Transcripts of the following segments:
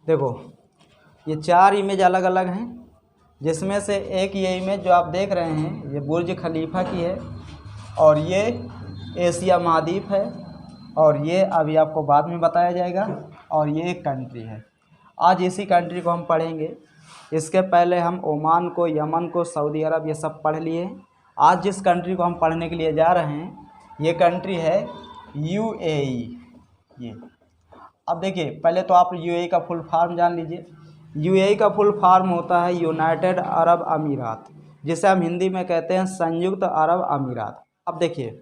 देखो ये 4 इमेज अलग अलग हैं, जिसमें से एक ये इमेज जो आप देख रहे हैं ये बुर्ज खलीफा की है, और ये एशिया महाद्वीप है, और ये अभी आपको बाद में बताया जाएगा, और ये एक कंट्री है। आज इसी कंट्री को हम पढ़ेंगे। इसके पहले हम ओमान को, यमन को, सऊदी अरब ये सब पढ़ लिए। आज जिस कंट्री को हम पढ़ने के लिए जा रहे हैं ये कंट्री है यूएई। ये अब देखिए, पहले तो आप यूएई का फुल फॉर्म जान लीजिए। यूएई का फुल फॉर्म होता है यूनाइटेड अरब अमीरात, जिसे हम हिंदी में कहते हैं संयुक्त अरब अमीरात। अब देखिए,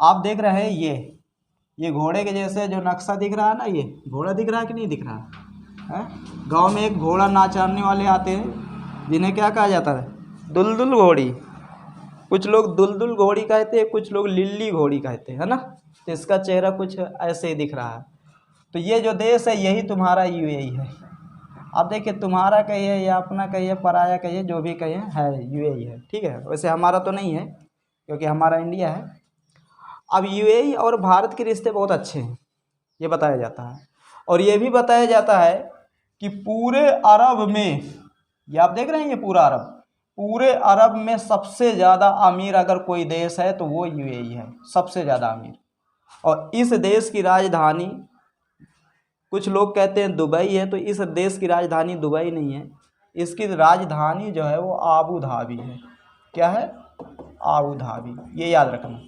आप देख रहे हैं ये घोड़े के जैसे जो नक्शा दिख रहा है ना, ये घोड़ा दिख रहा है कि नहीं दिख रहा है? गांव में एक घोड़ा नाचाने वाले आते हैं जिन्हें क्या कहा जाता है? दुलदुल घोड़ी। कुछ लोग दुलदुल घोड़ी कहते हैं, कुछ लोग लिल्ली घोड़ी कहते हैं, है ना। तो इसका चेहरा कुछ ऐसे ही दिख रहा है। तो ये जो देश है यही तुम्हारा यूएई है। अब देखिए, तुम्हारा कहिए या अपना कहिए, पराया कहिए, जो भी कहिए, है यूएई है, ठीक है। वैसे हमारा तो नहीं है क्योंकि हमारा इंडिया है। अब यूएई और भारत के रिश्ते बहुत अच्छे हैं ये बताया जाता है, और ये भी बताया जाता है कि पूरे अरब में, ये आप देख रहे हैं ये पूरे अरब में सबसे ज़्यादा अमीर अगर कोई देश है तो वो यूएई है, सबसे ज़्यादा अमीर। और इस देश की राजधानी, कुछ लोग कहते हैं दुबई है, तो इस देश की राजधानी दुबई नहीं है, इसकी राजधानी जो है वो आबू धाबी है। क्या है? आबू धाबी, ये याद रखना।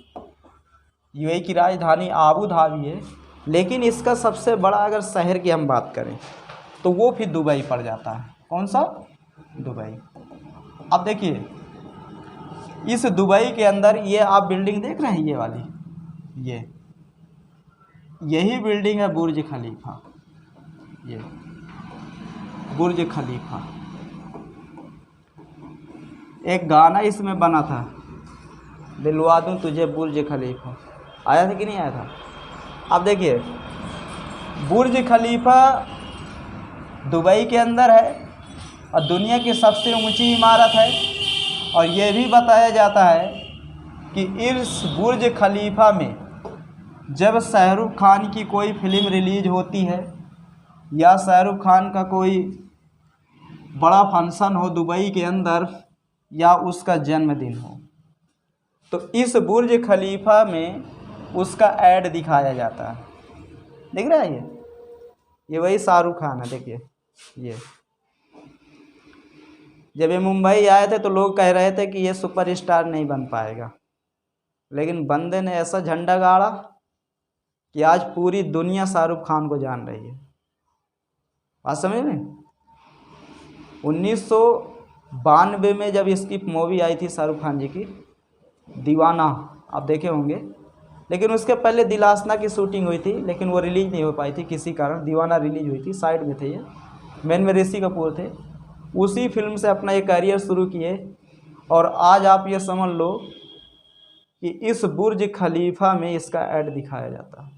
यूएई की राजधानी आबू धाबी है, लेकिन इसका सबसे बड़ा अगर शहर की हम बात करें तो वो फिर दुबई पड़ जाता है। कौन सा? दुबई। अब देखिए, इस दुबई के अंदर ये आप बिल्डिंग देख रहे हैं, ये वाली, यही बिल्डिंग है बुर्ज खलीफा। ये बुर्ज खलीफा, एक गाना इसमें बना था, दिलवा दूं तुझे बुर्ज खलीफा, आया था कि नहीं आया था? अब देखिए, बुर्ज खलीफा दुबई के अंदर है और दुनिया की सबसे ऊंची इमारत है। और ये भी बताया जाता है कि इस बुर्ज खलीफा में जब शाहरुख खान की कोई फिल्म रिलीज होती है या शाहरुख खान का कोई बड़ा फंक्शन हो दुबई के अंदर या उसका जन्मदिन हो, तो इस बुर्ज खलीफा में उसका ऐड दिखाया जाता है। देख रहा है ये वही शाहरुख खान है। देखिए, ये जब ये मुंबई आए थे तो लोग कह रहे थे कि ये सुपरस्टार नहीं बन पाएगा, लेकिन बंदे ने ऐसा झंडा गाड़ा कि आज पूरी दुनिया शाहरुख खान को जान रही है। बात समझ में? 1992 में जब इसकी मूवी आई थी शाहरुख खान जी की दीवाना, आप देखे होंगे, लेकिन उसके पहले दिलासना की शूटिंग हुई थी, लेकिन वो रिलीज नहीं हो पाई थी किसी कारण। दीवाना रिलीज हुई थी, साइड में थे ये, मेन में ऋषि कपूर थे। उसी फिल्म से अपना ये करियर शुरू किए, और आज आप ये समझ लो कि इस बुर्ज खलीफा में इसका ऐड दिखाया जाता है।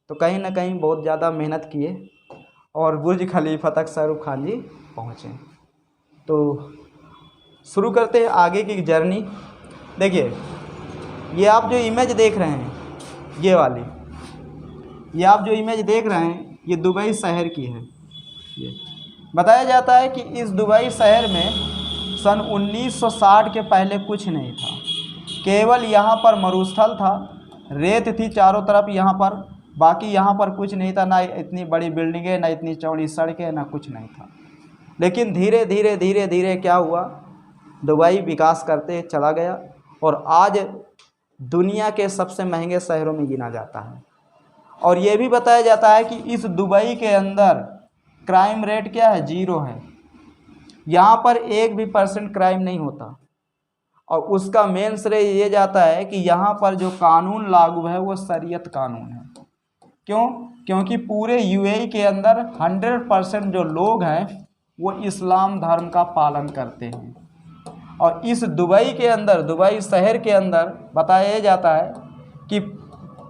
तो कहीं ना कहीं बहुत ज़्यादा मेहनत किए और बुर्ज खलीफा तक शाहरुख खान जी पहुँचे। तो शुरू करते हैं आगे की जर्नी। देखिए, ये आप जो इमेज देख रहे हैं, ये वाली, ये आप जो इमेज देख रहे हैं ये दुबई शहर की है। ये बताया जाता है कि इस दुबई शहर में सन 1960 के पहले कुछ नहीं था, केवल यहाँ पर मरुस्थल था, रेत थी चारों तरफ यहाँ पर, बाकी यहाँ पर कुछ नहीं था, ना इतनी बड़ी बिल्डिंगें, ना इतनी चौड़ी सड़कें, ना कुछ नहीं था। लेकिन धीरे धीरे क्या हुआ, दुबई विकास करते चला गया और आज दुनिया के सबसे महंगे शहरों में गिना जाता है। और ये भी बताया जाता है कि इस दुबई के अंदर क्राइम रेट क्या है? 0 है। यहाँ पर 1% क्राइम नहीं होता, और उसका मेन श्रेय ये जाता है कि यहाँ पर जो कानून लागू है वो शरीयत कानून है। क्यों? क्योंकि पूरे यूएई के अंदर 100% जो लोग हैं वो इस्लाम धर्म का पालन करते हैं। और इस दुबई के अंदर, दुबई शहर के अंदर बताया जाता है कि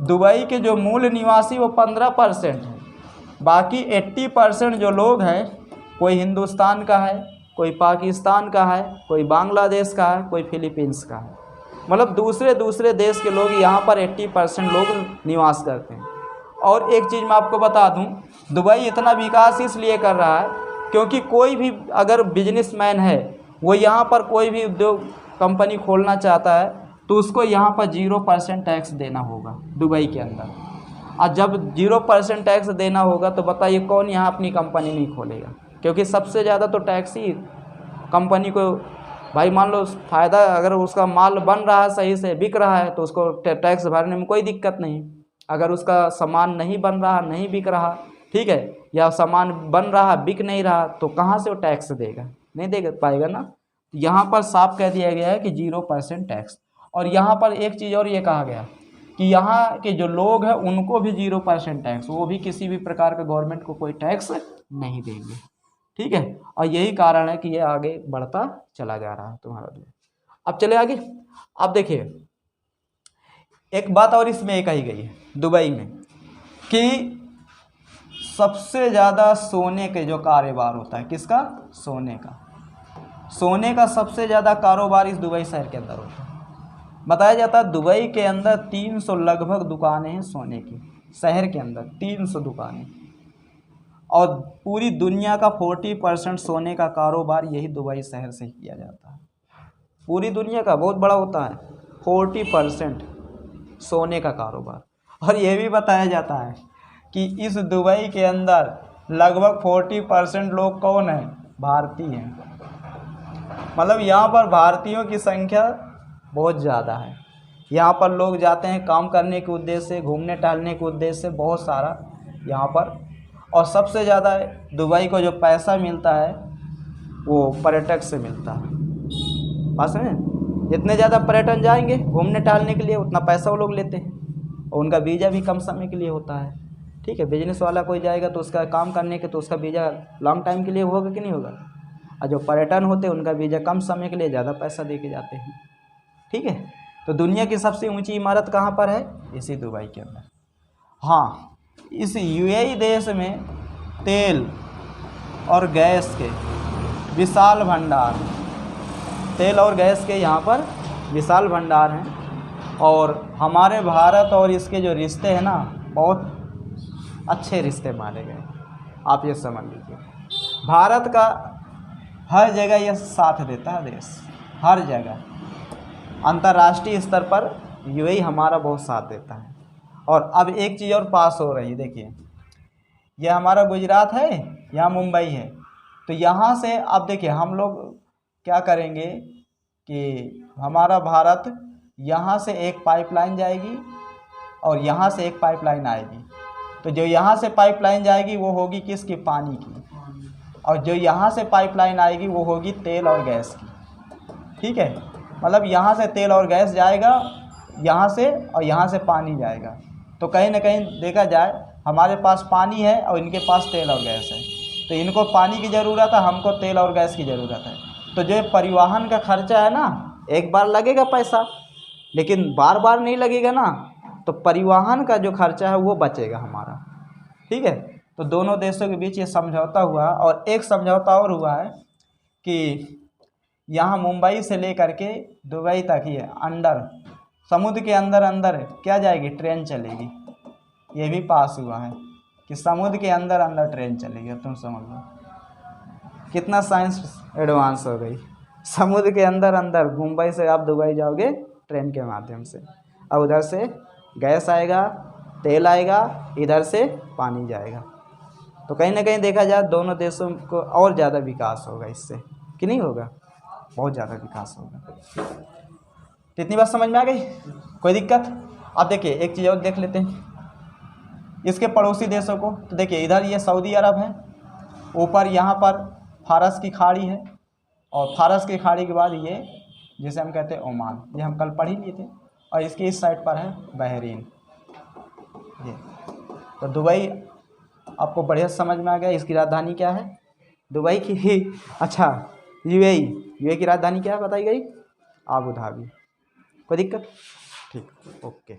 दुबई के जो मूल निवासी वो 15% है, बाकी 80% जो लोग हैं, कोई हिंदुस्तान का है, कोई पाकिस्तान का है, कोई बांग्लादेश का है, कोई फिलीपींस का है। मतलब दूसरे देश के लोग यहाँ पर 80% लोग निवास करते हैं। और एक चीज़ मैं आपको बता दूं, दुबई इतना विकास इसलिए कर रहा है क्योंकि कोई भी अगर बिजनेसमैन है वो यहाँ पर कोई भी उद्योग कंपनी खोलना चाहता है तो उसको यहाँ पर 0% टैक्स देना होगा दुबई के अंदर। और जब 0% टैक्स देना होगा तो बताइए कौन यहाँ अपनी कंपनी नहीं खोलेगा, क्योंकि सबसे ज़्यादा तो टैक्स ही कंपनी को, भाई मान लो फ़ायदा, अगर उसका माल बन रहा है सही से बिक रहा है तो उसको टैक्स भरने में कोई दिक्कत नहीं। अगर उसका सामान नहीं बन रहा, नहीं बिक रहा, ठीक है, या सामान बन रहा बिक नहीं रहा, तो कहाँ से वो टैक्स देगा? नहीं दे पाएगा ना। यहाँ पर साफ कह दिया गया है कि 0% टैक्स। और यहाँ पर एक चीज़ और ये कहा गया कि यहाँ के जो लोग हैं उनको भी 0% टैक्स, वो भी किसी भी प्रकार का गवर्नमेंट को कोई टैक्स नहीं देंगे, ठीक है। और यही कारण है कि ये आगे बढ़ता चला जा रहा है तुम्हारा दुबई। अब चले आगे। अब देखिए एक बात और इसमें कही गई है दुबई में कि सबसे ज़्यादा सोने के जो कारोबार होता है, किसका? सोने का सबसे ज़्यादा कारोबार इस दुबई शहर के अंदर होता है। बताया जाता है दुबई के अंदर 300 लगभग दुकानें हैं सोने की, शहर के अंदर 300 दुकानें। और पूरी दुनिया का 40% सोने का कारोबार यही दुबई शहर से ही किया जाता है। पूरी दुनिया का बहुत बड़ा होता है 40% सोने का कारोबार। और ये भी बताया जाता है कि इस दुबई के अंदर लगभग 40% लोग कौन हैं? भारतीय हैं। मतलब यहाँ पर भारतीयों की संख्या बहुत ज़्यादा है। यहाँ पर लोग जाते हैं काम करने के उद्देश्य से, घूमने टहलने के उद्देश्य से, बहुत सारा यहाँ पर। और सबसे ज़्यादा दुबई को जो पैसा मिलता है वो पर्यटक से मिलता है। बात समझे? जितने ज़्यादा पर्यटन जाएंगे घूमने टहलने के लिए उतना पैसा वो लोग लेते हैं। और उनका वीज़ा भी कम समय के लिए होता है, ठीक है। बिजनेस वाला कोई जाएगा तो उसका काम करने के तो उसका वीज़ा लॉन्ग टाइम के लिए होगा कि नहीं होगा। और जो पर्यटन होते हैं उनका वीज़ा कम समय के लिए ज़्यादा पैसा दे के जाते हैं, ठीक है। तो दुनिया की सबसे ऊंची इमारत कहाँ पर है? इसी दुबई के अंदर। हाँ, इस यूएई देश में तेल और गैस के विशाल भंडार, तेल और गैस के यहाँ पर विशाल भंडार हैं। और हमारे भारत और इसके जो रिश्ते हैं ना, बहुत अच्छे रिश्ते माने गए। आप ये समझ लीजिए, भारत का हर जगह ये साथ देता है देश, हर जगह अंतर्राष्ट्रीय स्तर पर यूएई हमारा बहुत साथ देता है। और अब एक चीज़ और पास हो रही है, देखिए ये हमारा गुजरात है, यहाँ मुंबई है। तो यहाँ से अब देखिए हम लोग क्या करेंगे कि हमारा भारत यहाँ से एक पाइपलाइन जाएगी और यहाँ से एक पाइपलाइन आएगी। तो जो यहाँ से पाइपलाइन जाएगी वो होगी किसकी? पानी की। और जो यहाँ से पाइपलाइन आएगी वो होगी तेल और गैस की, ठीक है। मतलब यहाँ से तेल और गैस जाएगा यहाँ से, और यहाँ से पानी जाएगा। तो कहीं ना कहीं देखा जाए हमारे पास पानी है और इनके पास तेल और गैस है। तो इनको पानी की ज़रूरत है, हमको तेल और गैस की ज़रूरत है। तो जो परिवहन का खर्चा है ना, एक बार लगेगा पैसा लेकिन बार बार नहीं लगेगा ना, तो परिवहन का जो खर्चा है वो बचेगा हमारा, ठीक है। तो दोनों देशों के बीच ये समझौता हुआ। और एक समझौता और हुआ है कि यहाँ मुंबई से लेकर के दुबई तक ही है, अंदर समुद्र के अंदर अंदर क्या जाएगी? ट्रेन चलेगी। ये भी पास हुआ है कि समुद्र के अंदर अंदर ट्रेन चलेगी। तुम समझ लो कितना साइंस एडवांस हो गई। समुद्र के अंदर अंदर मुंबई से आप दुबई जाओगे ट्रेन के माध्यम से। अब उधर से गैस आएगा, तेल आएगा, इधर से पानी जाएगा। तो कहीं ना कहीं देखा जाए दोनों देशों को और ज़्यादा विकास होगा इससे, कि नहीं होगा? बहुत ज़्यादा विकास होगा। तो इतनी बात समझ में आ गई? कोई दिक्कत? अब देखिए एक चीज़ और देख लेते हैं इसके पड़ोसी देशों को। तो देखिए इधर ये सऊदी अरब है, ऊपर यहाँ पर फारस की खाड़ी है, और फारस की खाड़ी के बाद ये जिसे हम कहते हैं ओमान, ये हम कल पढ़ ही लिए थे। और इसकी इस साइड पर है बहरीन। ये तो दुबई आपको बढ़िया समझ में आ गया। इसकी राजधानी क्या है? दुबई की ही, अच्छा यूएई की राजधानी क्या है बताई गई? Abu Dhabi. कोई दिक्कत? ठीक, ओके।